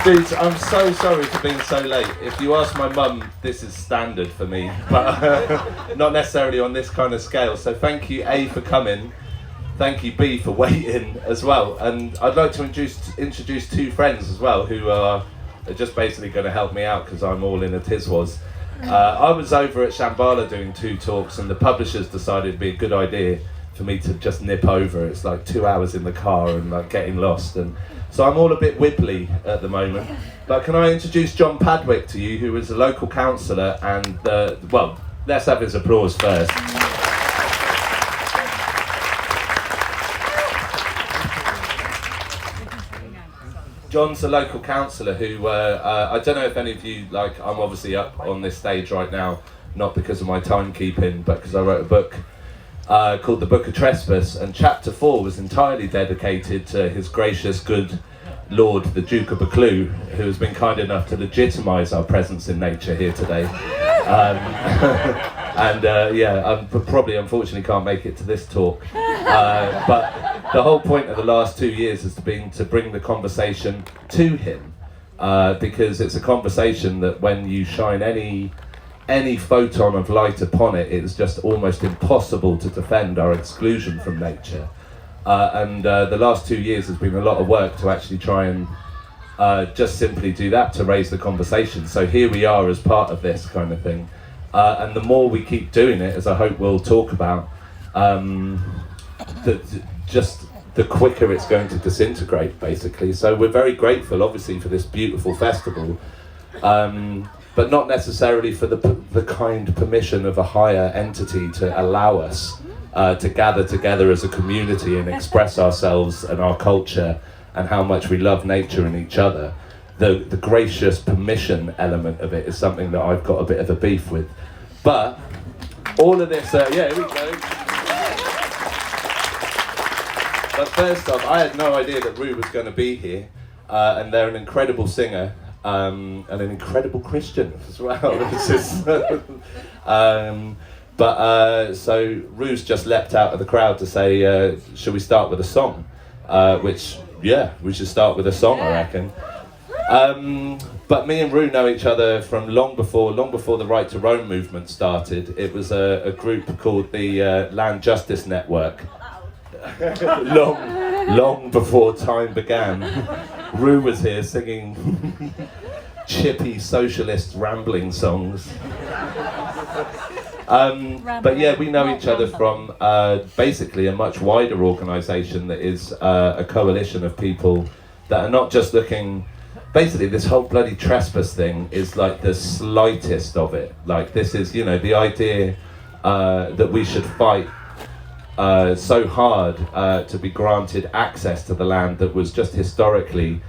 Dudes, I'm so sorry for being so late. If you ask my mum, this is standard for me, but not necessarily on this kind of scale. So thank you, A, for coming. Thank you, B, for waiting as well. And I'd like to introduce two friends as well who are just basically going to help me out because I'm all in a tiswas. I was over at Shambhala doing 2 talks, and the publishers decided it'd be a good idea for me to just nip over. It's like 2 hours in the car and like getting lost, and so I'm all a bit wibbly at the moment. But can I introduce John Padwick to you, who is a local councillor, and well, let's have his applause first. John's a local councillor who, I don't know if any of you, like, I'm obviously up on this stage right now, not because of my timekeeping, but because I wrote a book called The Book of Trespass, and chapter 4 was entirely dedicated to his gracious good Lord, the Duke of Buccleuch, who has been kind enough to legitimise our presence in nature here today. Yeah, I probably unfortunately can't make it to this talk, but the whole point of the last 2 years has been to bring the conversation to him, because it's a conversation that when you shine any photon of light upon it, it's just almost impossible to defend our exclusion from nature. The last 2 years has been a lot of work to actually try and just simply do that, to raise the conversation. So here we are as part of this kind of thing. And the more we keep doing it, as I hope we'll talk about, just the quicker it's going to disintegrate, basically. So we're very grateful, obviously, for this beautiful festival, but not necessarily for the kind permission of a higher entity to allow us to gather together as a community and express ourselves and our culture and how much we love nature and each other. The gracious permission element of it is something that I've got a bit of a beef with. But all of this, yeah, here we go. But first off, I had no idea that Rue was going to be here, and they're an incredible singer and an incredible Christian as well. This is, so Rue's just leapt out of the crowd to say, should we start with a song? Which, yeah, we should start with a song, I reckon. But me and Rue know each other from long before the Right to Roam movement started. It was a group called the Land Justice Network. long before time began. Rue was here singing chippy socialist rambling songs. But yeah, we know each other from basically a much wider organisation that is a coalition of people that are not just looking. Basically, this whole bloody trespass thing is like the slightest of it. Like, this is, you know, the idea that we should fight so hard to be granted access to the land that was just historically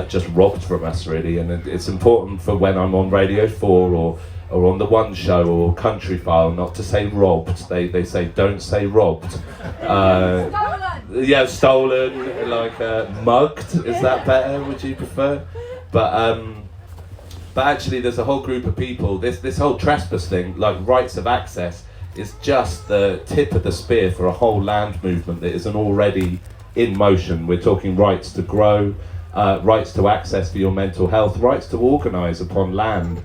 just robbed from us, really. And it's important for when I'm on Radio 4 or on the One Show or Country File not to say robbed. They say don't say robbed. Yeah, stolen, like mugged. Is that better? Would you prefer? But actually, there's a whole group of people. This whole trespass thing, like rights of access, is just the tip of the spear for a whole land movement that isn't already in motion. We're talking rights to grow, rights to access for your mental health, rights to organise upon land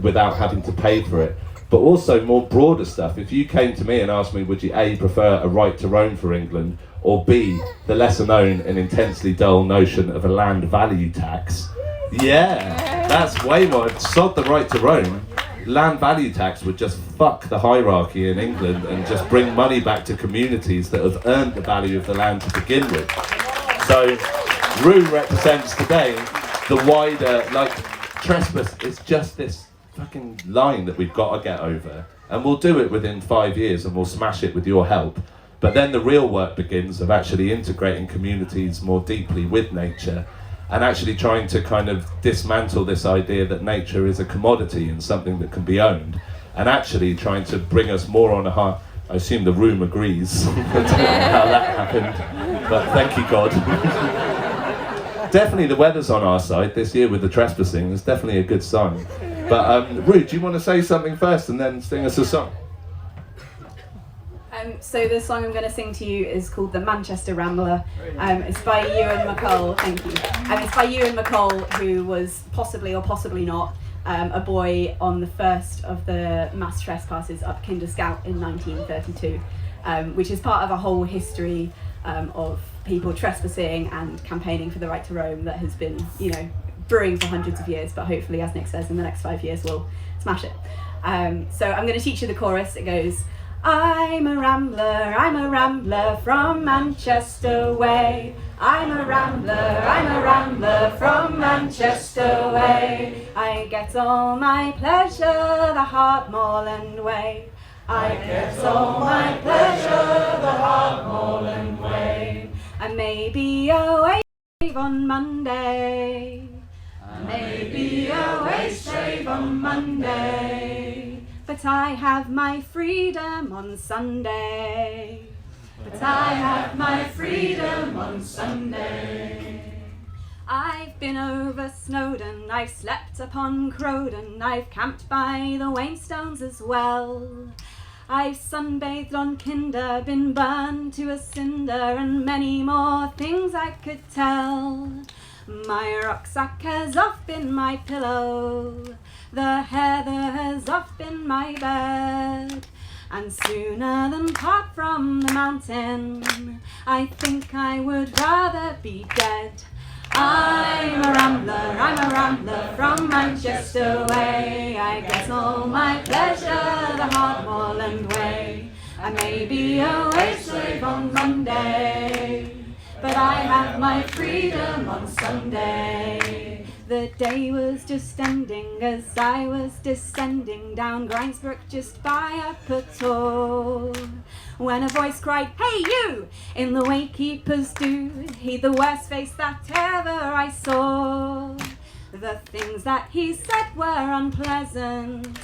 without having to pay for it. But also more broader stuff. If you came to me and asked me, would you A, prefer a right to roam for England, or B, the lesser known and intensely dull notion of a land value tax? Yeah, that's way more. Sod the right to roam. Land value tax would just fuck the hierarchy in England and just bring money back to communities that have earned the value of the land to begin with. So Rue represents today the wider, like, trespass is just this fucking line that we've got to get over, and we'll do it within 5 years and we'll smash it with your help. But then the real work begins of actually integrating communities more deeply with nature and actually trying to kind of dismantle this idea that nature is a commodity and something that can be owned, and actually trying to bring us more on a high. I assume the room agrees. I don't know how that happened, but thank you God. Definitely the weather's on our side this year with the trespassing. It's definitely a good sign. But Rue, do you want to say something first and then sing us a song? So the song I'm going to sing to you is called The Manchester Rambler. It's by Ewan McCall, thank you. It's by Ewan McCall, who was possibly or possibly not a boy on the first of the mass trespasses up Kinder Scout in 1932, which is part of a whole history of people trespassing and campaigning for the right to roam that has been, brewing for hundreds of years, but hopefully, as Nick says, in the next 5 years we'll smash it. So I'm going to teach you the chorus. It goes, I'm a rambler from Manchester way. I'm a rambler from Manchester way. I get all my pleasure the Hartmoreland way. I get all my pleasure the Hartmoreland way. I may be away on Monday. I may be away slave on Monday. But I have my freedom on Sunday. But I have my freedom on Sunday. I've been over Snowdon, I've slept upon Crowdon, I've camped by the Wainstones as well. I've sunbathed on Kinder, been burned to a cinder, and many more things I could tell. My rucksack has oft been my pillow, the heather has oft been my bed, and sooner than part from the mountain, I think I would rather be dead. I'm a rambler from Manchester way. I get all my pleasure the Hartmoreland way. I may be a wage slave on Monday, but I have my freedom on Sunday. The day was just ending as I was descending down Grindsbrook just by Uppertor, when a voice cried, "Hey you!" In the Waykeepers do heed the worst face that ever I saw. The things that he said were unpleasant.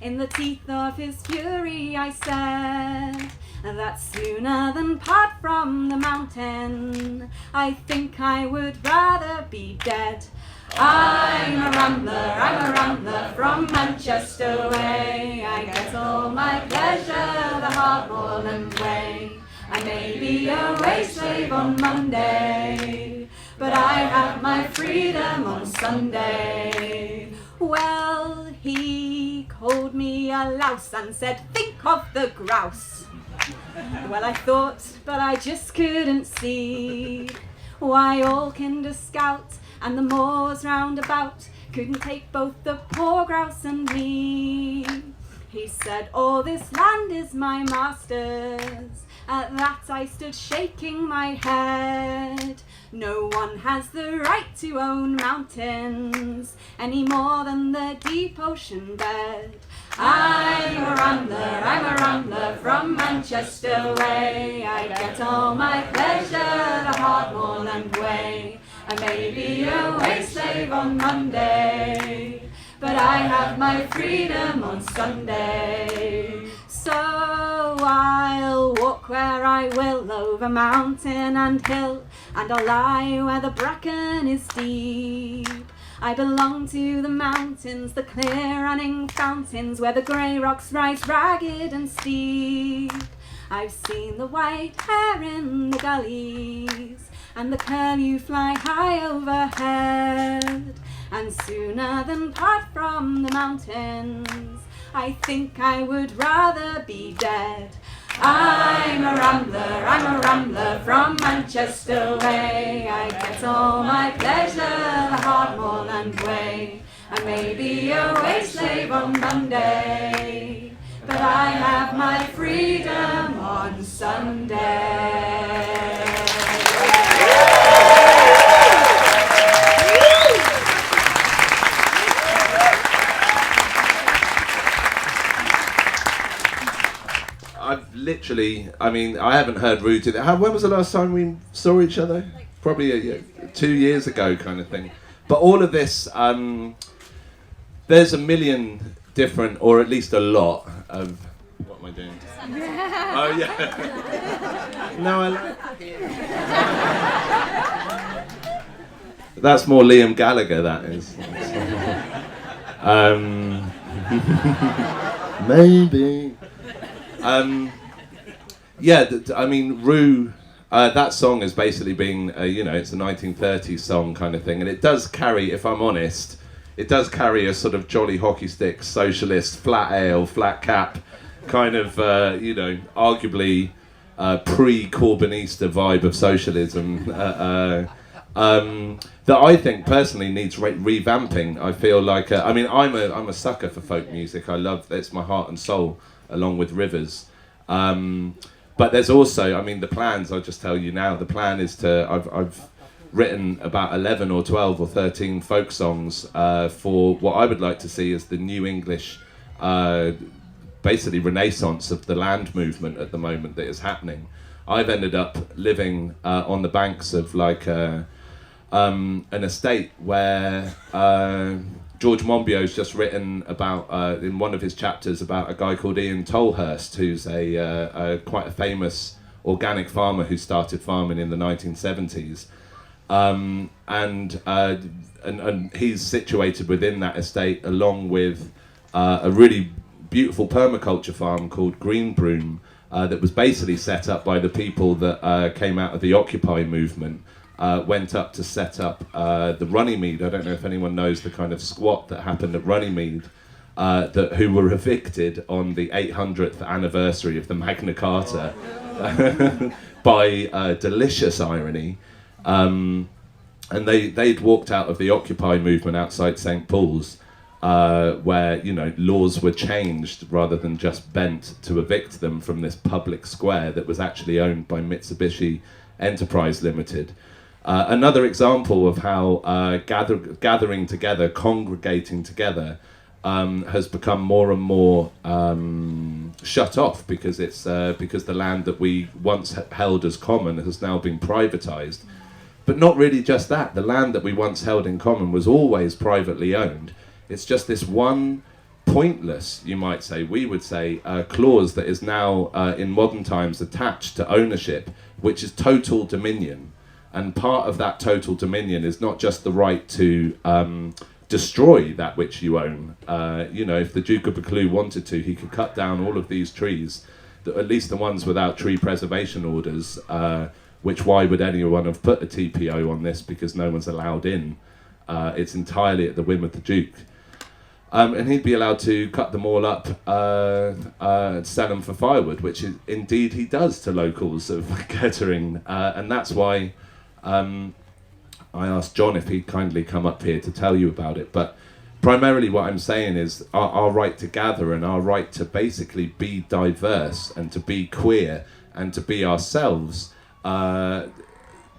In the teeth of his fury I said that sooner than part from the mountain, I think I would rather be dead. I'm a rambler from Manchester way. I get all my pleasure the Hartmoreland way. I may be a wage slave on Monday, but I have my freedom on Sunday. Well, he called me a louse and said, "Think of the grouse." Well, I thought, but I just couldn't see why all Kinder Scout and the moors round about couldn't take both the poor grouse and me. He said, "All this land is my master's." At that I stood shaking my head. No one has the right to own mountains any more than the deep ocean bed. I'm a rambler from Manchester way. I get all my pleasure the Hartmoreland way. I may be a wage slave on Monday, but I have my freedom on Sunday. So I'll walk where I will, over mountain and hill, and I'll lie where the bracken is deep. I belong to the mountains, the clear running fountains, where the grey rocks rise ragged and steep. I've seen the white hare in the gullies, and the curlew fly high overhead, and sooner than part from the mountains, I think I would rather be dead. I'm a rambler from Manchester way. I get all my pleasure the Hartmoreland way. I may be a wage slave on Monday, but I have my freedom on Sunday. I haven't heard Rude. When was the last time we saw each other? Probably 2 years ago, kind of thing. But all of this, there's a million different, or at least a lot of. What am I doing? Oh yeah. No, I like. That's more Liam Gallagher. That is. Maybe. Yeah, I mean, Rue, that song has basically been, it's a 1930s song kind of thing, and it does carry, if I'm honest, it does carry a sort of jolly hockey stick, socialist, flat ale, flat cap, kind of, arguably pre-Corbynista vibe of socialism that I think personally needs revamping. I feel like, I'm a sucker for folk music. I love, it's my heart and soul, along with Rivers. But there's also, the plans, I'll just tell you now, the plan is I've written about 11 or 12 or 13 folk songs for what I would like to see as the new English, basically renaissance of the land movement at the moment that is happening. I've ended up living on the banks of an estate where George Monbiot's just written about, in one of his chapters, about a guy called Ian Tolhurst, who's quite a famous organic farmer who started farming in the 1970s. And he's situated within that estate along with a really beautiful permaculture farm called Greenbelt that was basically set up by the people that came out of the Occupy movement. Went up to set up the Runnymede. I don't know if anyone knows the kind of squat that happened at Runnymede, who were evicted on the 800th anniversary of the Magna Carta by delicious irony. And they'd walked out of the Occupy movement outside St. Paul's, where laws were changed rather than just bent to evict them from this public square that was actually owned by Mitsubishi Enterprise Limited. Another example of how gathering together, congregating together, has become more and more shut off because because the land that we once held as common has now been privatised. But not really just that. The land that we once held in common was always privately owned. It's just this one pointless, you might say, we would say, clause that is now in modern times attached to ownership, which is total dominion. And part of that total dominion is not just the right to destroy that which you own. If the Duke of Buccleuch wanted to, he could cut down all of these trees, at least the ones without tree preservation orders, which why would anyone have put a TPO on this, because no one's allowed in. It's entirely at the whim of the Duke. And he'd be allowed to cut them all up, sell them for firewood, which indeed he does to locals of Kettering. And that's why I asked John if he'd kindly come up here to tell you about it. But primarily what I'm saying is our right to gather and our right to basically be diverse and to be queer and to be ourselves, but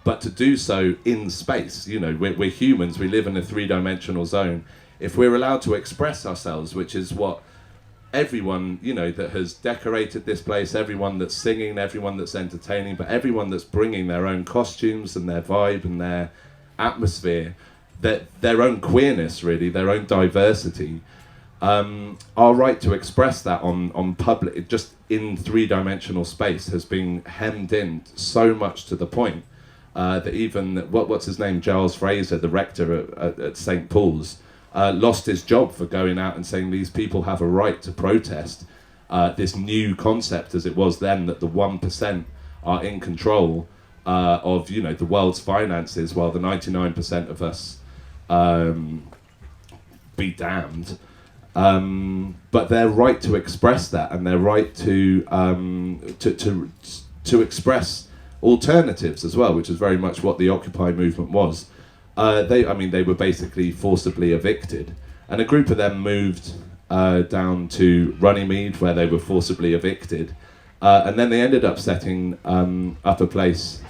to do so in space. We're humans, we live in a three-dimensional zone. If we're allowed to express ourselves, which is what everyone, that has decorated this place, everyone that's singing, everyone that's entertaining, but everyone that's bringing their own costumes and their vibe and their atmosphere, their own queerness, really, their own diversity, our right to express that on public, just in three-dimensional space, has been hemmed in so much to the point that even, what's his name, Giles Fraser, the rector at St. Paul's, lost his job for going out and saying these people have a right to protest this new concept, as it was then, that the 1% are in control of the world's finances, while the 99% of us be damned. But their right to express that, and their right to express alternatives as well, which is very much what the Occupy movement was. They were basically forcibly evicted, and a group of them moved down to Runnymede, where they were forcibly evicted, and then they ended up setting up a place,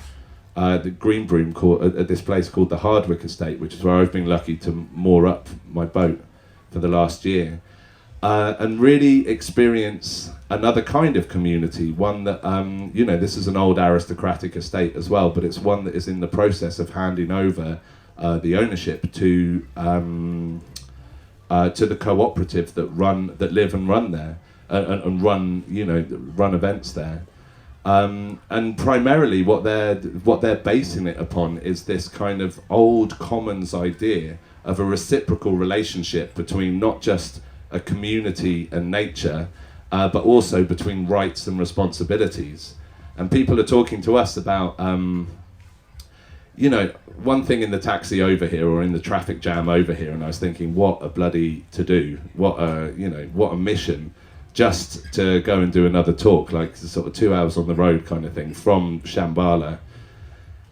the Greenbelt, at this place called the Hardwick Estate, which is where I've been lucky to moor up my boat for the last year, and really experience another kind of community, one that, this is an old aristocratic estate as well, but it's one that is in the process of handing over the ownership to the cooperative that live and run there, and run events there, and primarily what they're basing it upon is this kind of old commons idea of a reciprocal relationship between not just a community and nature, but also between rights and responsibilities. and people are talking to us about, you know, one thing in the taxi over here or in the traffic jam over here, and I was thinking, what a bloody to do, what a mission, just to go and do another talk, like sort of 2 hours on the road kind of thing from Shambhala.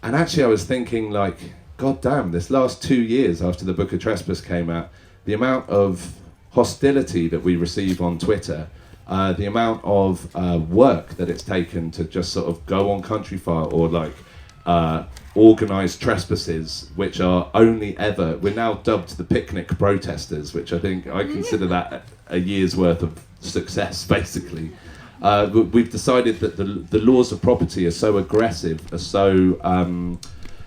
And actually I was thinking, like, God damn, this last 2 years after the Book of Trespass came out, the amount of hostility that we receive on Twitter, the amount of work that it's taken to just sort of go on Country File or like organised trespasses, which are only ever, we're now dubbed the picnic protesters, which I think I consider that a year's worth of success, basically. We've decided that the laws of property are so aggressive, are so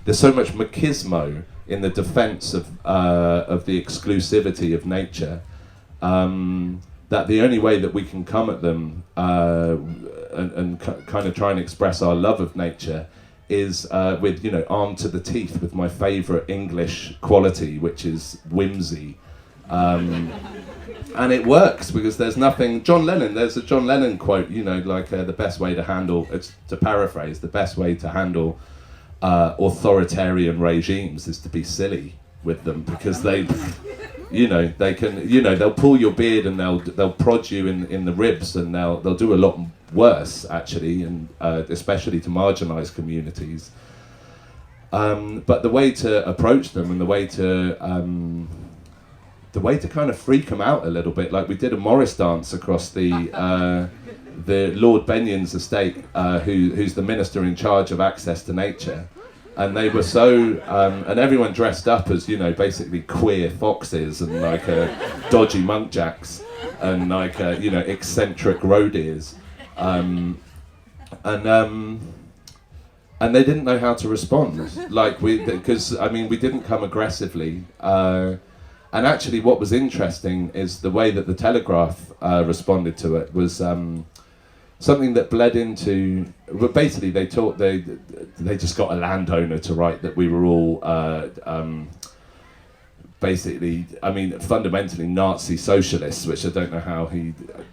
there's so much machismo in the defence of the exclusivity of nature, that the only way that we can come at them and kind of try and express our love of nature is with, you know, armed to the teeth with my favourite English quality, which is whimsy. And it works because there's nothing. There's a John Lennon quote, you know, like the best way to handle, it's to paraphrase, the best way to handle authoritarian regimes is to be silly with them, because they, you know, they can, you know, they'll pull your beard and they'll prod you in the ribs, and they'll do a lot worse actually, and especially to marginalised communities. But the way to approach them and the way to kind of freak them out a little bit, like we did a Morris dance across the Lord Benyon's estate, who's the minister in charge of access to nature, and they were so and everyone dressed up as, you know, basically queer foxes and like dodgy munkjacks and like you know, eccentric roadies, and they didn't know how to respond, like because I mean we didn't come aggressively. And actually what was interesting is the way that the Telegraph responded to it was something that bled into, well, basically they just got a landowner to write that we were all basically, I mean, fundamentally Nazi socialists, which I don't know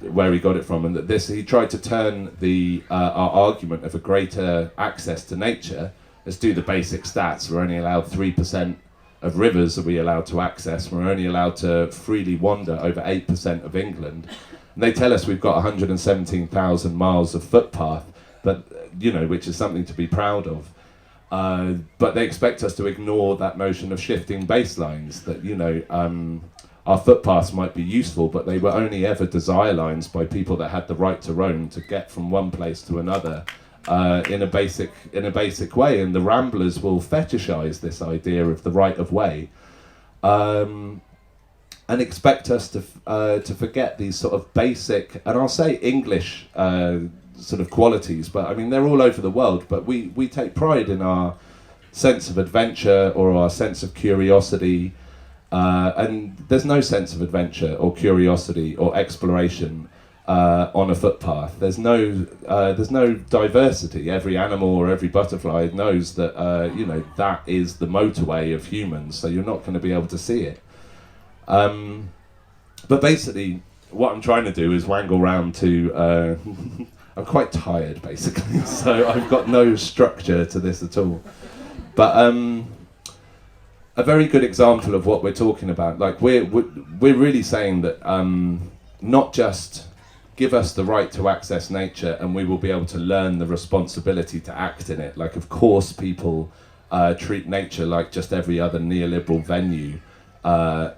where he got it from, and that he tried to turn our argument of a greater access to nature. Let's do the basic stats. We're only allowed 3% of rivers are we allowed to access. We're only allowed to freely wander over 8% of England. And they tell us we've got 117,000 miles of footpath, but you know, which is something to be proud of. But they expect us to ignore that notion of shifting baselines, that, you know, our footpaths might be useful, but they were only ever desire lines by people that had the right to roam to get from one place to another. In a basic way, and the Ramblers will fetishize this idea of the right of way, and expect us to forget these sort of basic, and I'll say English sort of qualities, but I mean they're all over the world. But we take pride in our sense of adventure or our sense of curiosity, and there's no sense of adventure or curiosity or exploration on a footpath. There's no diversity. Every animal or every butterfly knows that you know, that is the motorway of humans, so you're not going to be able to see it. But basically what I'm trying to do is wangle round to I'm quite tired basically, so I've got no structure to this at all, but a very good example of what we're talking about, like we're really saying that not just give us the right to access nature and we will be able to learn the responsibility to act in it. Like, of course people treat nature like just every other neoliberal venue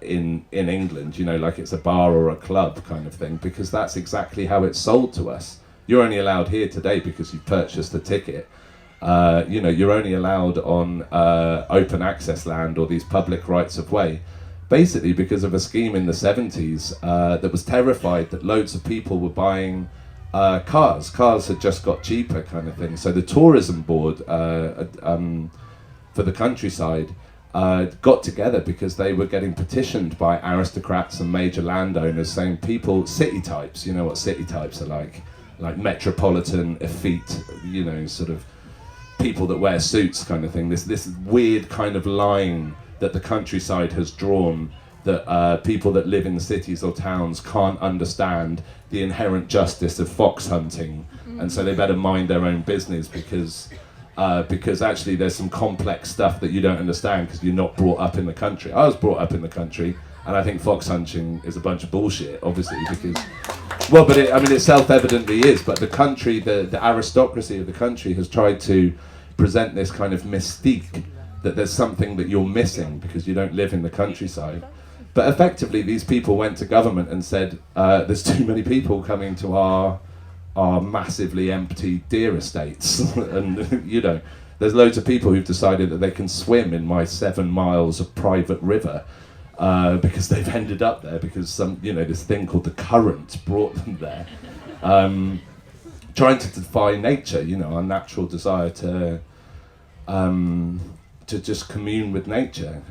in England, you know, like it's a bar or a club kind of thing, because that's exactly how it's sold to us. You're only allowed here today because you've purchased a ticket. You know, you're only allowed on open access land or these public rights of way, basically because of a scheme in the 70s that was terrified that loads of people were buying cars. Cars had just got cheaper kind of thing. So the tourism board for the countryside got together because they were getting petitioned by aristocrats and major landowners saying city types, you know what city types are like metropolitan, effete, you know, sort of people that wear suits kind of thing. This weird kind of line that the countryside has drawn, that people that live in cities or towns can't understand the inherent justice of fox hunting and so they better mind their own business because actually there's some complex stuff that you don't understand because you're not brought up in the country. I was brought up in the country, and I think fox hunting is a bunch of bullshit, obviously, because, well, but it self-evidently is, but the country, the aristocracy of the country has tried to present this kind of mystique that there's something that you're missing because you don't live in the countryside. But effectively, these people went to government and said, there's too many people coming to our massively empty deer estates. And, you know, there's loads of people who've decided that they can swim in my 7 miles of private river because they've ended up there because this thing called the current brought them there. Trying to defy nature, our natural desire to just commune with nature.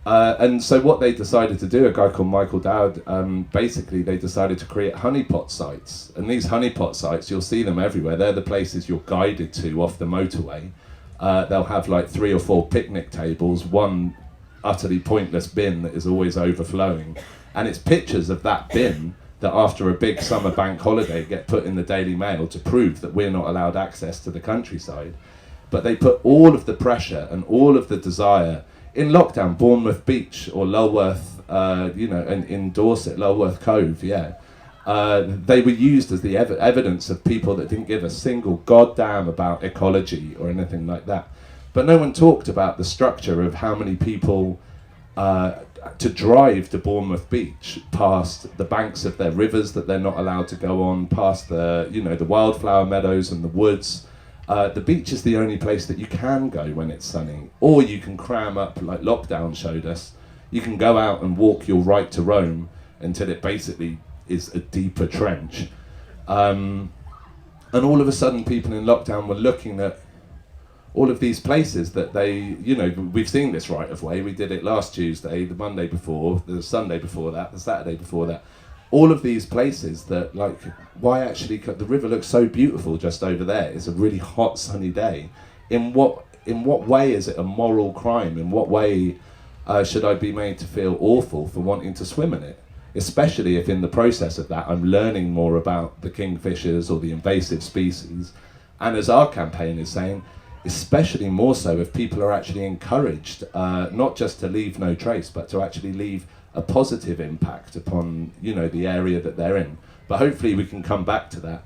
And so what they decided to do, a guy called Michael Dowd, basically they decided to create honeypot sites. And these honeypot sites, you'll see them everywhere. They're the places you're guided to off the motorway. They'll have like 3 or 4 picnic tables, one utterly pointless bin that is always overflowing. And it's pictures of that bin that after a big summer bank holiday get put in the Daily Mail to prove that we're not allowed access to the countryside. But they put all of the pressure and all of the desire in lockdown. Bournemouth Beach or Lulworth, in Dorset, Lulworth Cove, they were used as the evidence of people that didn't give a single goddamn about ecology or anything like that. But no one talked about the structure of how many people to drive to Bournemouth Beach past the banks of their rivers that they're not allowed to go on, past the wildflower meadows and the woods. The beach is the only place that you can go when it's sunny, or you can cram up like lockdown showed us. You can go out and walk your right to roam until it basically is a deeper trench. And all of a sudden people in lockdown were looking at all of these places that we've seen this right of way. We did it last Tuesday, the Monday before, the Sunday before that, the Saturday before that. All of these places that, like, why actually, the river looks so beautiful just over there. It's a really hot, sunny day. In what way is it a moral crime? In what way should I be made to feel awful for wanting to swim in it? Especially if in the process of that I'm learning more about the kingfishers or the invasive species. And as our campaign is saying, especially more so if people are actually encouraged not just to leave no trace, but to actually leave a positive impact upon the area that they're in. But hopefully we can come back to that.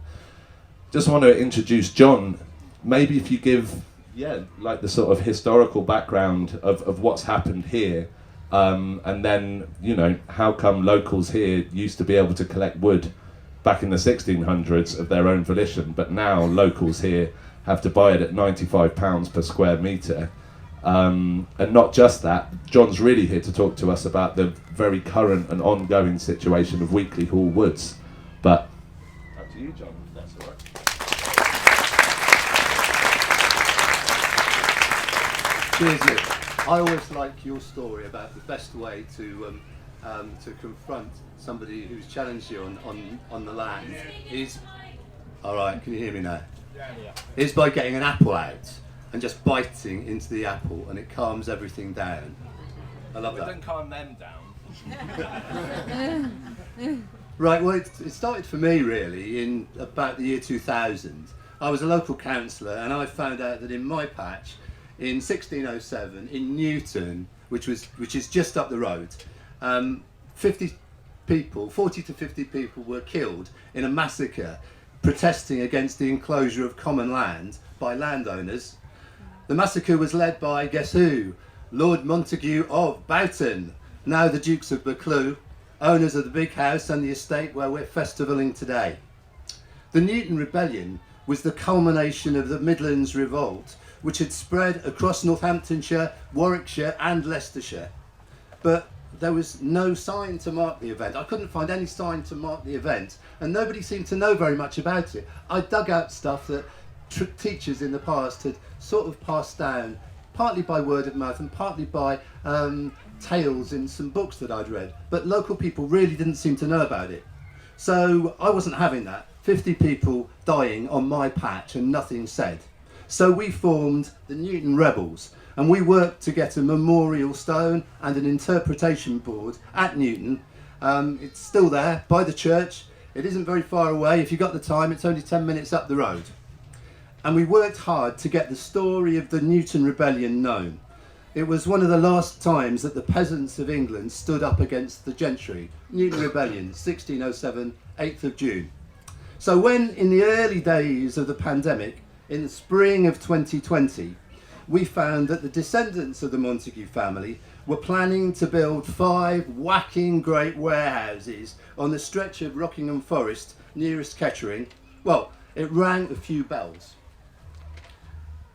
Just want to introduce John. Maybe if you give the sort of historical background of what's happened here, and then how come locals here used to be able to collect wood back in the 1600s of their own volition, but now locals here have to buy it at £95 per square metre. And not just that, John's really here to talk to us about the very current and ongoing situation of Weekly Hall Woods. But up to you, John. That's all right. Cheers, Nick. I always like your story about the best way to confront somebody who's challenged you on the land is. All right, can you hear me now? Yeah. Is by getting an apple out and just biting into the apple, and it calms everything down. I love that. It doesn't calm them down. Right, well, it started for me really in about the year 2000. I was a local councillor, and I found out that in my patch, in 1607, in Newton, which is just up the road, 40 to 50 people were killed in a massacre protesting against the enclosure of common land by landowners. The massacre was led by, guess who? Lord Montague of Boughton, now the Dukes of Buccleuch, owners of the big house and the estate where we're festivaling today. The Newton Rebellion was the culmination of the Midlands Revolt, which had spread across Northamptonshire, Warwickshire and Leicestershire. But there was no sign to mark the event. I couldn't find any sign to mark the event, and nobody seemed to know very much about it. I dug out stuff that teachers in the past had sort of passed down, partly by word of mouth and partly by tales in some books that I'd read, but local people really didn't seem to know about it. So I wasn't having that. 50 people dying on my patch and nothing said. So we formed the Newton Rebels, and we worked to get a memorial stone and an interpretation board at Newton. It's still there by the church. It isn't very far away. If you've got the time, it's only 10 minutes up the road. And we worked hard to get the story of the Newton Rebellion known. It was one of the last times that the peasants of England stood up against the gentry. Newton Rebellion, 1607, 8th of June. So when, in the early days of the pandemic, in the spring of 2020, we found that the descendants of the Montague family were planning to build 5 whacking great warehouses on the stretch of Rockingham Forest nearest Kettering, well, it rang a few bells.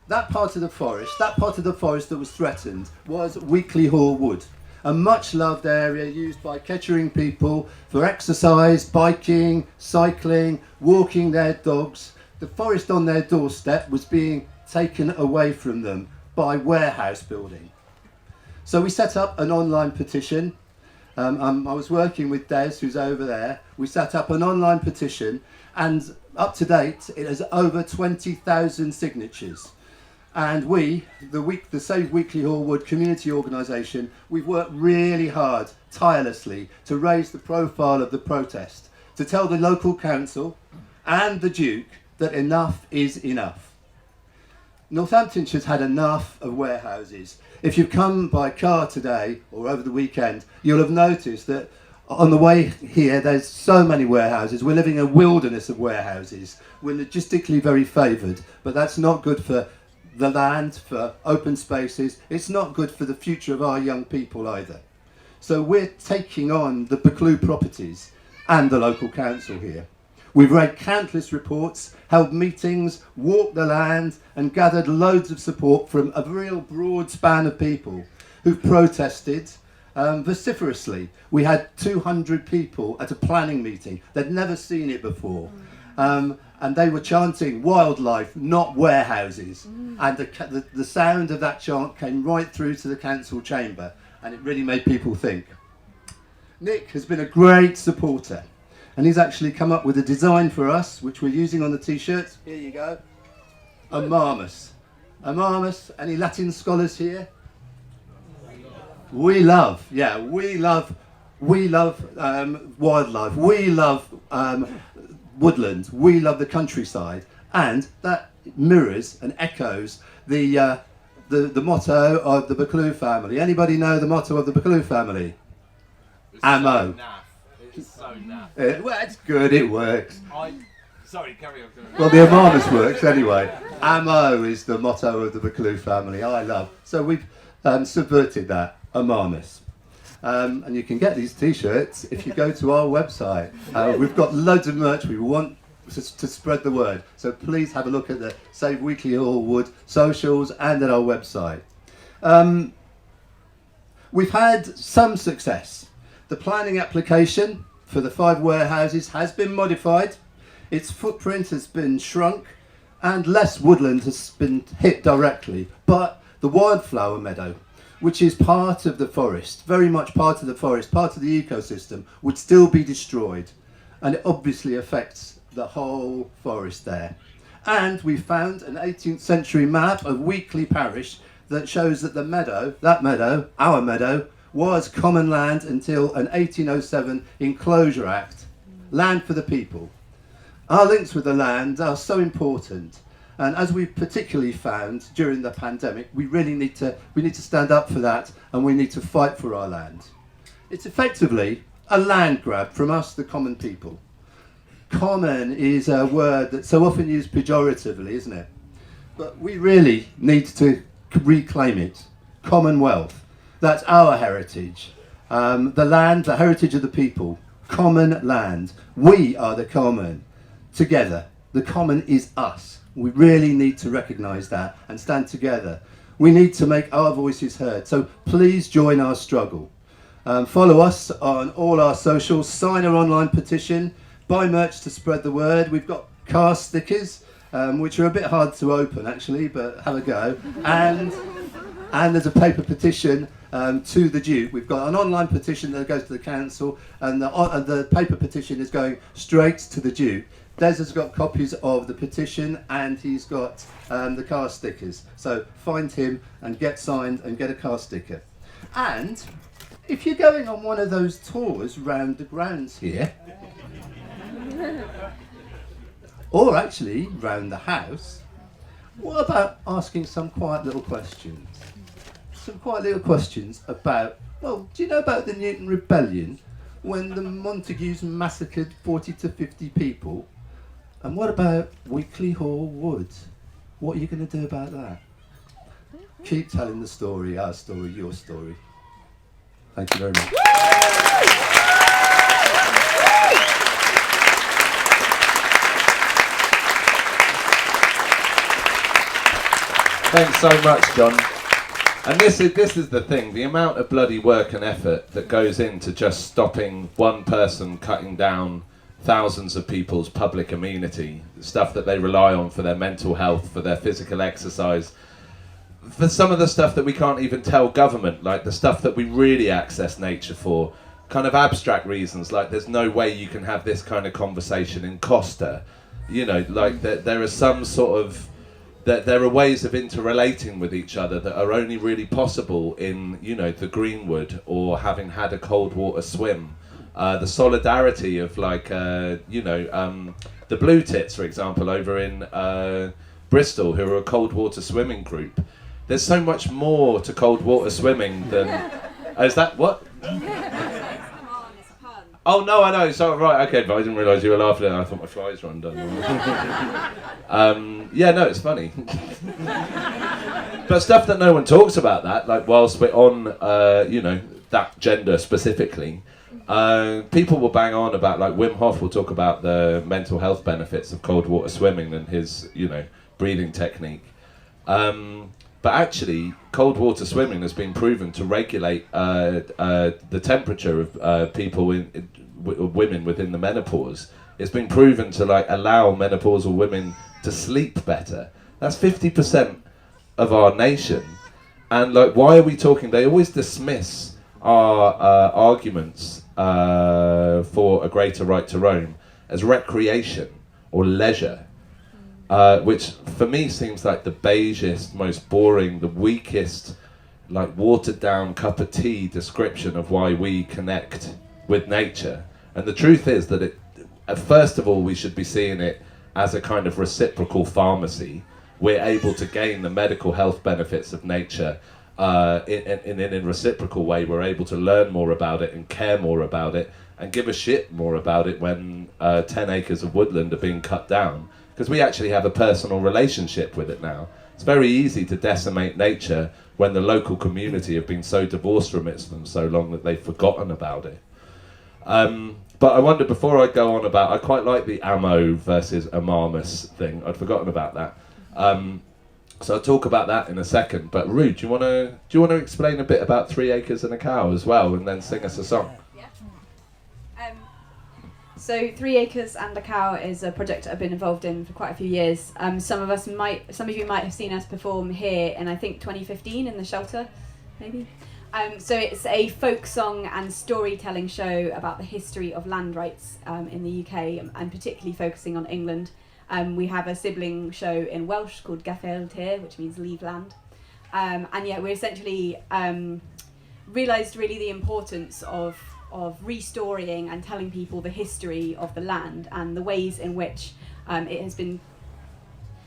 That part of the forest that was threatened was Weekley Hall Wood, a much loved area used by Kettering people for exercise, biking, cycling, walking their dogs. The forest on their doorstep was being taken away from them by warehouse building. So we set up an online petition. I was working with Des, who's over there. We set up an online petition, and up to date, it has over 20,000 signatures. And we, the Save Weekley Hall Wood community organisation, we've worked really hard, tirelessly, to raise the profile of the protest, to tell the local council and the Duke that enough is enough. Northamptonshire's had enough of warehouses. If you've come by car today or over the weekend, you'll have noticed that on the way here there's so many warehouses. We're living in a wilderness of warehouses. We're logistically very favoured, but that's not good for the land, for open spaces. It's not good for the future of our young people either. So we're taking on the Buccleuch properties and the local council here. We've read countless reports, held meetings, walked the land, and gathered loads of support from a real broad span of people who've protested vociferously. We had 200 people at a planning meeting. They'd never seen it before. And they were chanting wildlife, not warehouses. And the sound of that chant came right through to the council chamber, and it really made people think. Nick has been a great supporter, and he's actually come up with a design for us, which we're using on the t-shirts. Here you go. A marmoset. A marmoset. Any Latin scholars here? We love wildlife. We love woodland. We love the countryside, and that mirrors and echoes the motto of the Buccleuch family. Anybody know the motto of the Buccleuch family? It's Ammo. So naff. It's so naff. Well, it's good. It works. Sorry, carry on. Well, the Amarmus works anyway. Ammo is the motto of the Buccleuch family. I love. So we've subverted that. Amarmus. And you can get these t-shirts if you go to our website. We've got loads of merch. We want to spread the word. So please have a look at the Save Weekley Hall Wood socials and at our website. We've had some success. The planning application for the 5 warehouses has been modified. Its footprint has been shrunk and less woodland has been hit directly. But the wildflower meadow, which is part of the forest, very much part of the forest, part of the ecosystem, would still be destroyed. And it obviously affects the whole forest there. And we found an 18th century map of Weekley Parish that shows that our meadow, was common land until an 1807 Enclosure Act, land for the people. Our links with the land are so important. And as we've particularly found during the pandemic, we really need to stand up for that, and we need to fight for our land. It's effectively a land grab from us, the common people. Common is a word that's so often used pejoratively, isn't it? But we really need to reclaim it. Commonwealth. That's our heritage. The land, the heritage of the people. Common land. We are the common. Together. The common is us. We really need to recognise that and stand together. We need to make our voices heard. So please join our struggle. Follow us on all our socials. Sign our online petition. Buy merch to spread the word. We've got car stickers, which are a bit hard to open actually, but have a go. And there's a paper petition to the Duke. We've got an online petition that goes to the council, and the paper petition is going straight to the Duke. Des has got copies of the petition, and he's got the car stickers. So find him and get signed and get a car sticker. And if you're going on one of those tours round the grounds here, Or actually, round the house, what about asking some quiet little questions? Some quiet little questions about, well, do you know about the Newton Rebellion, when the Montagues massacred 40 to 50 people? And what about Weekly Hall Wood? What are you going to do about that? Keep telling the story, our story, your story. Thank you very much. Thanks so much, John. And this is the thing, the amount of bloody work and effort that goes into just stopping one person cutting down thousands of people's public amenity, stuff that they rely on for their mental health, for their physical exercise, for some of the stuff that we can't even tell government, like the stuff that we really access nature for, kind of abstract reasons, like there's no way you can have this kind of conversation in Costa, you know, like there are some sort of, there are ways of interrelating with each other that are only really possible in, you know, the Greenwood or having had a cold water swim. The solidarity of like, you know, the Blue Tits, for example, over in Bristol, who are a cold water swimming group. There's so much more to cold water swimming than... is that what? Oh no, I know. So right, okay, but I didn't realise you were laughing. I thought my flies were undone. Yeah, no, it's funny. But stuff that no one talks about that, like whilst we're on, you know, that gender specifically, people will bang on about, like Wim Hof will talk about the mental health benefits of cold water swimming and his, you know, breathing technique. But actually, cold water swimming has been proven to regulate the temperature of people women within the menopause. It's been proven to like allow menopausal women to sleep better. That's 50% of our nation. And like, why are we talking? They always dismiss our arguments for a greater right to roam as recreation or leisure. Which for me seems like the beigest, most boring, the weakest, like watered down cup of tea description of why we connect with nature. And the truth is that first of all, we should be seeing it as a kind of reciprocal pharmacy. We're able to gain the medical health benefits of nature in a reciprocal way. We're able to learn more about it and care more about it and give a shit more about it when 10 acres of woodland are being cut down. Because we actually have a personal relationship with it now. It's very easy to decimate nature when the local community have been so divorced from it for so long that they've forgotten about it. But I wonder, before I go on about, I quite like the ammo versus amamus thing. I'd forgotten about that. So I'll talk about that in a second. But Rue, do you want to explain a bit about 3 Acres and a Cow as well, and then sing us a song? So 3 Acres and a Cow is a project I've been involved in for quite a few years. Some of you might have seen us perform here in, I think, 2015 in the Shelter, maybe. So it's a folk song and storytelling show about the history of land rights in the UK, and particularly focusing on England. We have a sibling show in Welsh called Gaffael Tir, which means leave land. And yeah, we essentially realised really the importance of restoring and telling people the history of the land and the ways in which it has been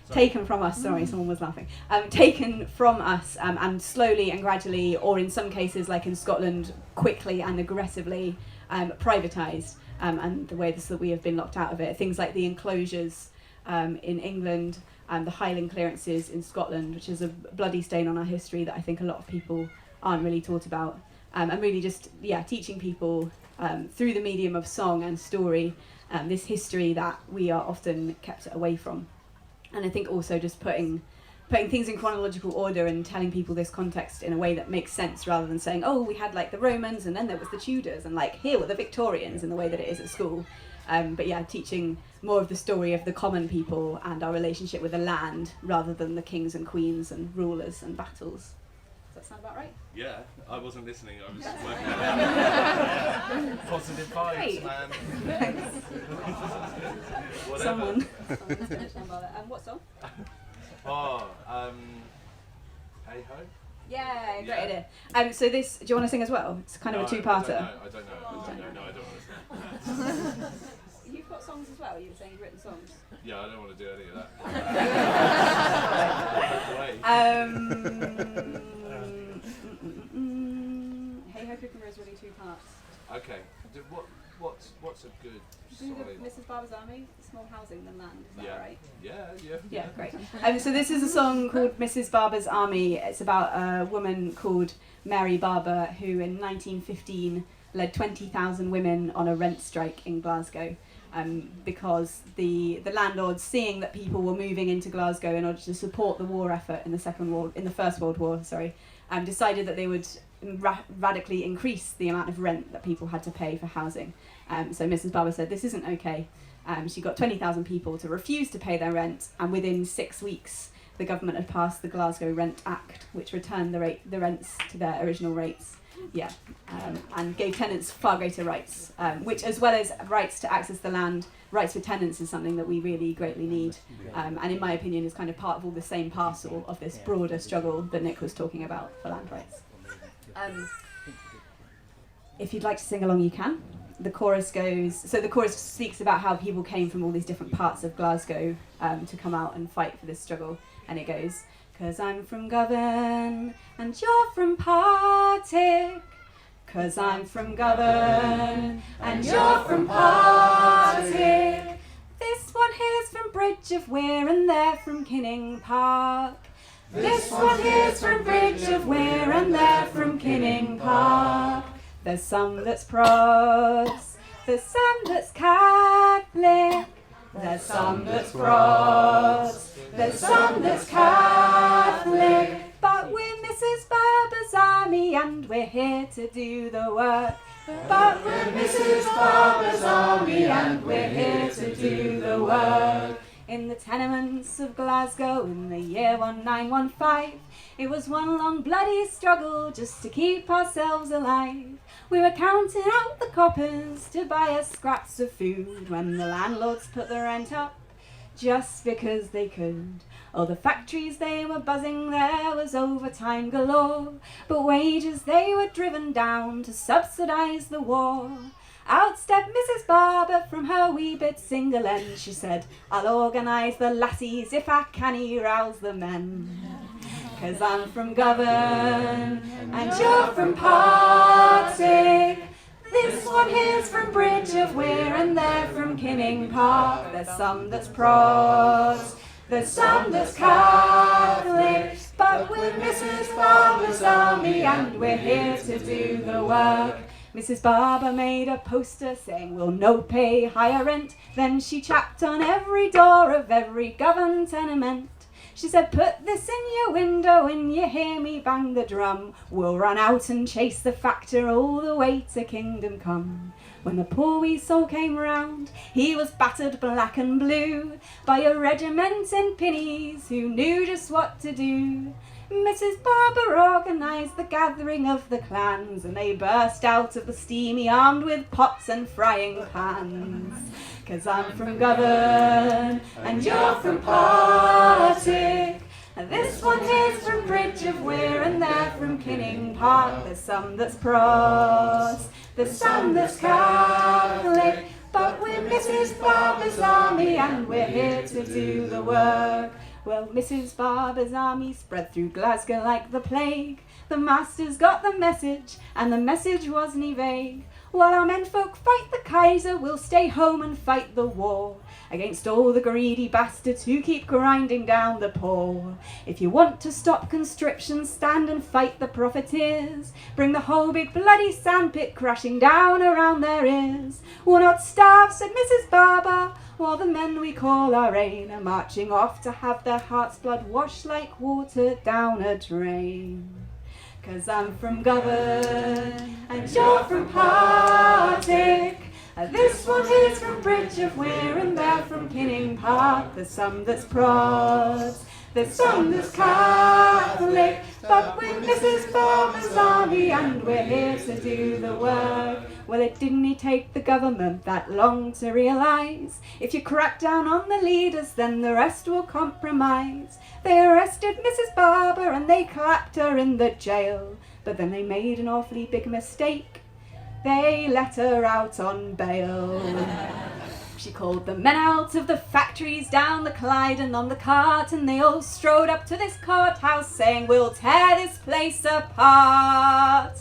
taken from us. Sorry, someone was laughing. Taken from us and slowly and gradually, or in some cases, like in Scotland, quickly and aggressively privatised, and the ways that we have been locked out of it. Things like the enclosures in England and the Highland clearances in Scotland, which is a bloody stain on our history that I think a lot of people aren't really taught about. And really just, teaching people through the medium of song and story this history that we are often kept away from. And I think also just putting things in chronological order and telling people this context in a way that makes sense, rather than saying, oh, we had like the Romans and then there was the Tudors and like here were the Victorians, in the way that it is at school. But yeah, teaching more of the story of the common people and our relationship with the land, rather than the kings and queens and rulers and battles. Does that sound about right? Yeah, I wasn't listening, I was just working out. Positive vibes, Great. man. Thanks. Someone's finished about it. What song? Hey Ho? Yeah, great idea. So this, do you want to sing as well? It's kind of a two-parter. I don't know. No, I don't want to sing. You've got songs as well? You were saying you've written songs. Yeah, I don't want to do any of that. Hey Ho Cucumber is really 2 parts. Okay. What's a good Do the solid? Mrs. Barber's Army, it's more housing than land, is that Yeah. right? Yeah. Yeah, great. So this is a song called Mrs. Barber's Army. It's about a woman called Mary Barber who in 1915 led 20,000 women on a rent strike in Glasgow. Because the landlords, seeing that people were moving into Glasgow in order to support the war effort in the First World War, decided that they would radically increase the amount of rent that people had to pay for housing. So Mrs. Barber said this isn't okay. She got 20,000 people to refuse to pay their rent, and within 6 weeks, the government had passed the Glasgow Rent Act, which returned the rents to their original rates. Yeah, and gave tenants far greater rights, which, as well as rights to access the land, rights for tenants is something that we really greatly need, and in my opinion is kind of part of all the same parcel of this broader struggle that Nick was talking about for land rights. If you'd like to sing along, you can. The chorus speaks about how people came from all these different parts of Glasgow to come out and fight for this struggle, and it goes, "'Cause I'm from Govan and you're from Partick. 'Cause I'm from Govan and you're from Partick. This one here's from Bridge of Weir and they're from Kinning Park. This one here's from Bridge of Weir and they're from Kinning Park. There's some that's Pros, there's some that's Catholic. There's some that's Pros, there's some that's Catholic. But we're Mrs. Barber's Army and we're here to do the work. But we're Mrs. Barber's Army and we're here to do the work. In the tenements of Glasgow in the year 1915, it was one long bloody struggle just to keep ourselves alive. We were counting out the coppers to buy us scraps of food when the landlords put the rent up just because they could. Oh, the factories, they were buzzing, there was overtime galore, but wages, they were driven down to subsidise the war. Out stepped Mrs. Barber from her wee bit single end. She said, "I'll organise the lassies if I canny rouse the men. 'Cause I'm from Govan and you're from Partick. This one here's from Bridge of Weir and they're from Kinning Park. There's some that's Pros, there's some that's Catholic. But we're Mrs. Barber's Army and we're here to do the work." Mrs. Barber made a poster saying we'll no pay higher rent. Then she chapped on every door of every Govan tenement. She said, "Put this in your window when you hear me bang the drum. We'll run out and chase the factor all the way to Kingdom Come." When the poor wee soul came round, he was battered black and blue by a regiment in pinnies who knew just what to do. Mrs. Barber organised the gathering of the clans, and they burst out of the steamy armed with pots and frying pans. 'Cause I'm from Govan and you're from Partick. And this one here's from Bridge of Weir and they're from Kinning Park. There's some that's Pros, there's some that's Catholic. But we're Mrs. Barber's Army and we're here to do the work. Well, Mrs. Barber's Army spread through Glasgow like the plague. The masters got the message, and the message wasn't vague. While our menfolk fight the Kaiser, we'll stay home and fight the war against all the greedy bastards who keep grinding down the poor. If you want to stop conscription, stand and fight the profiteers. Bring the whole big bloody sandpit crashing down around their ears. We'll not starve, said Mrs. Barber, while the men we call our own are marching off to have their heart's blood washed like water down a drain. 'Cause I'm from Govan and you're from Partick. This one here's from Bridge of Weir and they're from Kinning Park. There's some that's Pros, there's some that's Catholic. But we're Mrs. Barber's Army and we're here to do the work. Well, it didn't take the government that long to realise if you crack down on the leaders, then the rest will compromise. They arrested Mrs. Barber and they clapped her in the jail. But then they made an awfully big mistake. They let her out on bail. She called the men out of the factories down the Clyde and on the cart, and they all strode up to this courthouse saying, we'll tear this place apart.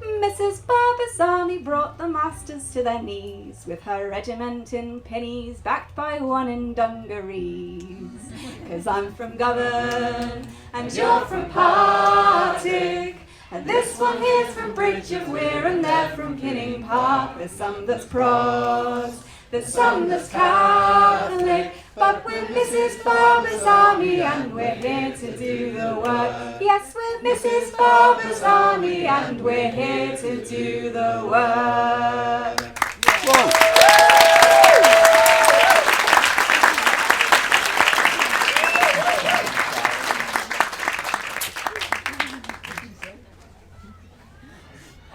Mrs. Barber's army brought the masters to their knees, with her regiment in pennies, backed by one in dungarees. 'Cause I'm from Govan, and you're from Partick, and this one here's from Bridge of Weir, and they're from Kinning Park. There's some that's Pros, there's some that's Catholic, but we're Mrs. Barber's army, and we're here to do the work. Yes, we're Mrs. Barber's army, and we're here to do the work.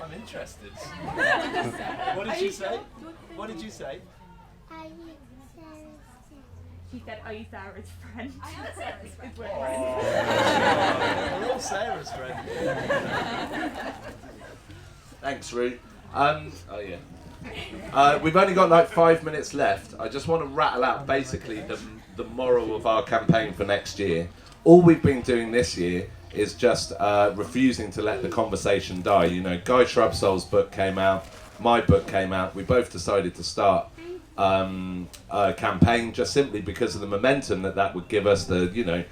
I'm interested. What did you say? What did you say? She said, are you Sarah's friend? I am Sarah's friend. We're all Sarah's friend. Thanks, Ruth. Oh yeah. We've only got like 5 minutes left. I just want to rattle out basically the moral of our campaign for next year. All we've been doing this year is just refusing to let the conversation die. You know, Guy Shrubsole's book came out, my book came out. We both decided to start a campaign just simply because of the momentum that would give us. You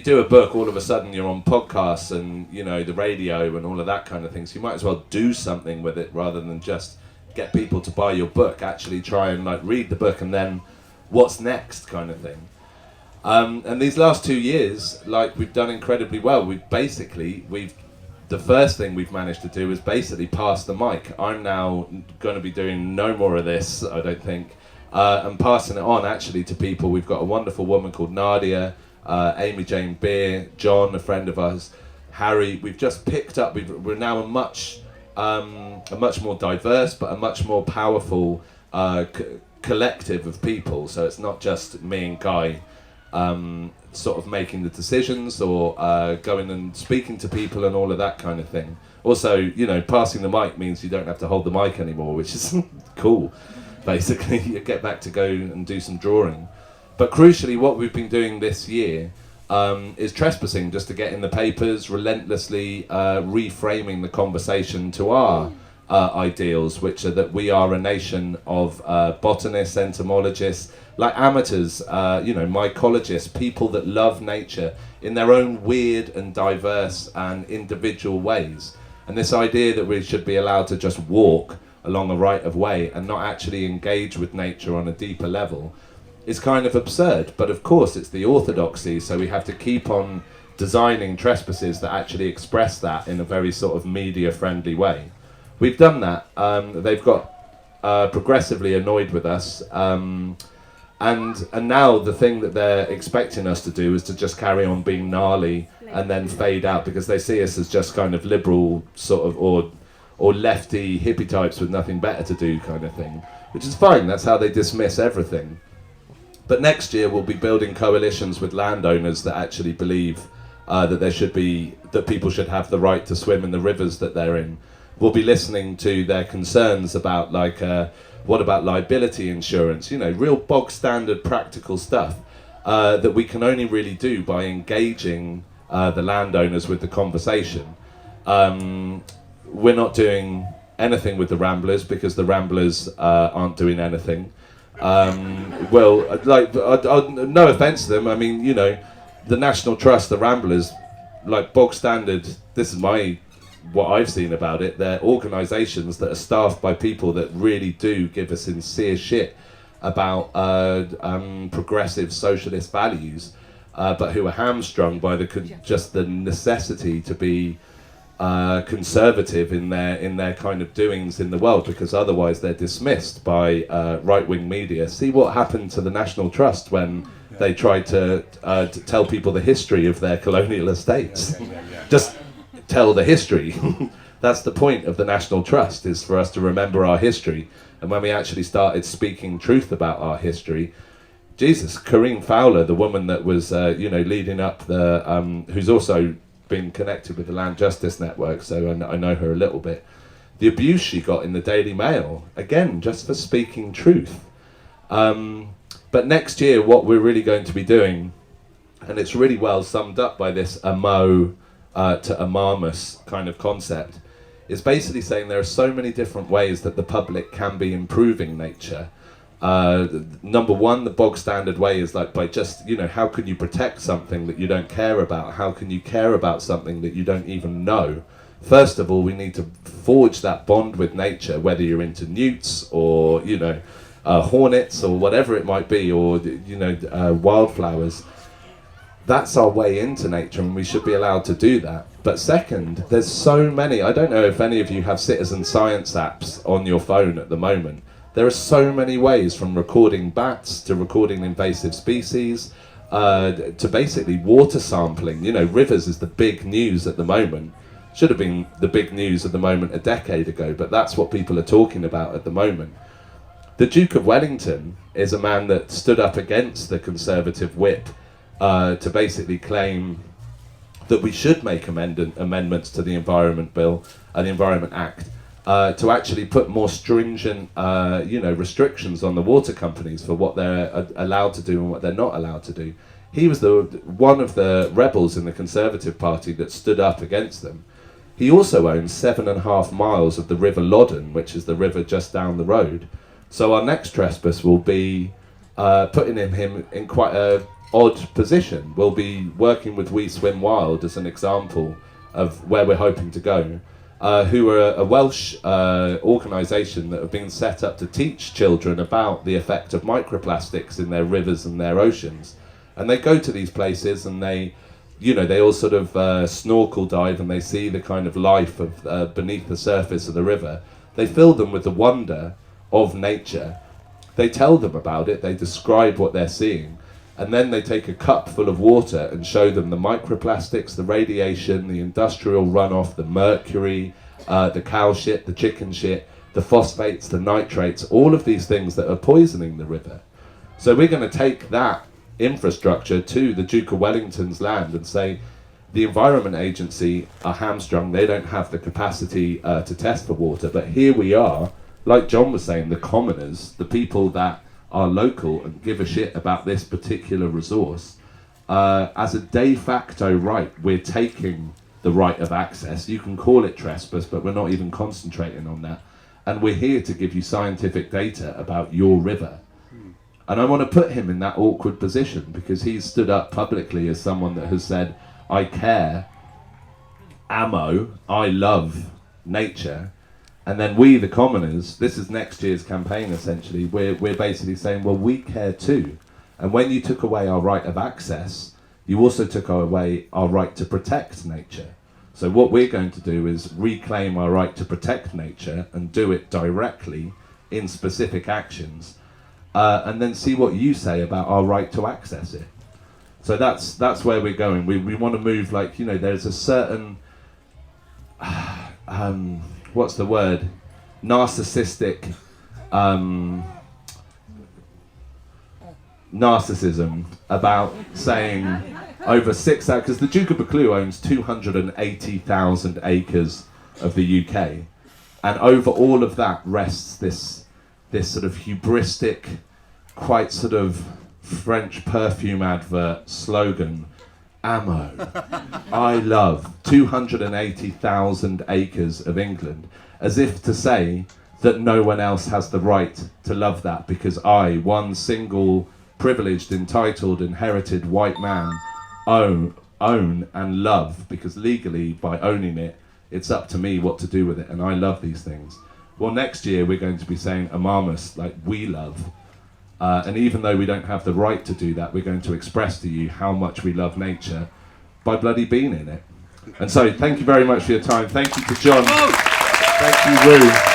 do a book, all of a sudden you're on podcasts and, you know, the radio and all of that kind of thing. So you might as well do something with it rather than just get people to buy your book. Actually try and like read the book and then what's next kind of thing. And these last 2 years, like, we've done incredibly well. The first thing we've managed to do is basically pass the mic. I'm now going to be doing no more of this, I don't think, and passing it on actually to people. We've got a wonderful woman called Nadia, Amy Jane Beer, John, a friend of ours, Harry. We've just picked up. We're now a much more diverse, but a much more powerful collective of people. So it's not just me and Guy sort of making the decisions or going and speaking to people and all of that kind of thing. Also, you know, passing the mic means you don't have to hold the mic anymore, which is cool. Basically, you get back to go and do some drawing. But crucially, what we've been doing this year is trespassing, just to get in the papers, relentlessly reframing the conversation to our ideals, which are that we are a nation of botanists, entomologists, like amateurs, mycologists, people that love nature in their own weird and diverse and individual ways. And this idea that we should be allowed to just walk along a right of way and not actually engage with nature on a deeper level is kind of absurd. But of course it's the orthodoxy, so we have to keep on designing trespasses that actually express that in a very sort of media friendly way. We've done that. They've got progressively annoyed with us, and now the thing that they're expecting us to do is to just carry on being gnarly and then fade out, because they see us as just kind of liberal sort of or lefty hippie types with nothing better to do kind of thing, which is fine. That's how they dismiss everything. But next year we'll be building coalitions with landowners that actually believe that people should have the right to swim in the rivers that they're in. We'll be listening to their concerns about what about liability insurance, you know, real bog standard practical stuff that we can only really do by engaging the landowners with the conversation. We're not doing anything with the Ramblers because the Ramblers aren't doing anything. No offence to them, I mean, you know, the National Trust, the Ramblers, like bog standard, this is what I've seen about it, they're organisations that are staffed by people that really do give a sincere shit about progressive socialist values, but who are hamstrung by just the necessity to be conservative in their kind of doings in the world, because otherwise they're dismissed by right-wing media. See what happened to the National Trust when they tried to tell people the history of their colonial estates. Just tell the history. That's the point of the National Trust, is for us to remember our history. And when we actually started speaking truth about our history, Jesus, Corinne Fowler, the woman that was leading up who's also been connected with the Land Justice Network, so I know her a little bit. The abuse she got in the Daily Mail, again, just for speaking truth. But next year, what we're really going to be doing, and it's really well summed up by this amo to amamus kind of concept, is basically saying there are so many different ways that the public can be improving nature. Number one, the bog standard way is like by just, how can you protect something that you don't care about? How can you care about something that you don't even know? First of all, we need to forge that bond with nature, whether you're into newts or, hornets or whatever it might be, or, wildflowers. That's our way into nature, and we should be allowed to do that. But second, there's so many, I don't know if any of you have citizen science apps on your phone at the moment. There are so many ways, from recording bats to recording invasive species, to basically water sampling. Rivers is the big news at the moment. Should have been the big news at the moment a decade ago, but that's what people are talking about at the moment. The Duke of Wellington is a man that stood up against the Conservative whip to basically claim that we should make amendments to the Environment Bill, the Environment Act, to actually put more stringent, restrictions on the water companies for what they're allowed to do and what they're not allowed to do. He was one of the rebels in the Conservative Party that stood up against them. He also owns 7.5 miles of the River Loddon, which is the river just down the road. So our next trespass will be putting him in quite a odd position. We'll be working with We Swim Wild as an example of where we're hoping to go, who are a Welsh organisation that have been set up to teach children about the effect of microplastics in their rivers and their oceans. And they go to these places and they all sort of snorkel dive, and they see the kind of life of beneath the surface of the river. They fill them with the wonder of nature. They tell them about it, they describe what they're seeing, and then they take a cup full of water and show them the microplastics, the radiation, the industrial runoff, the mercury, the cow shit, the chicken shit, the phosphates, the nitrates, all of these things that are poisoning the river. So we're going to take that infrastructure to the Duke of Wellington's land and say, the Environment Agency are hamstrung, they don't have the capacity to test for water, but here we are, like John was saying, the commoners, the people that are local and give a shit about this particular resource, as a de facto right, we're taking the right of access. You can call it trespass, but we're not even concentrating on that. And we're here to give you scientific data about your river. And I want to put him in that awkward position because he's stood up publicly as someone that has said, I care, I love nature. And then we, the commoners, this is next year's campaign essentially, we're basically saying, well, we care too. And when you took away our right of access, you also took away our right to protect nature. So what we're going to do is reclaim our right to protect nature and do it directly in specific actions, and then see what you say about our right to access it. So that's where we're going. We want to move, like, there's a certain, what's the word? Narcissistic narcissism about saying over 6 hours, because the Duke of Buccleuch owns 280,000 acres of the UK, and over all of that rests this sort of hubristic, quite sort of French perfume advert slogan, ammo. I love 280,000 acres of England, as if to say that no one else has the right to love that because I, one single privileged, entitled, inherited white man, own and love, because legally by owning it, it's up to me what to do with it, and I love these things. Well, next year we're going to be saying amamus, like we love. And even though we don't have the right to do that, we're going to express to you how much we love nature by bloody being in it. And so, thank you very much for your time. Thank you to John. Thank you, Roo.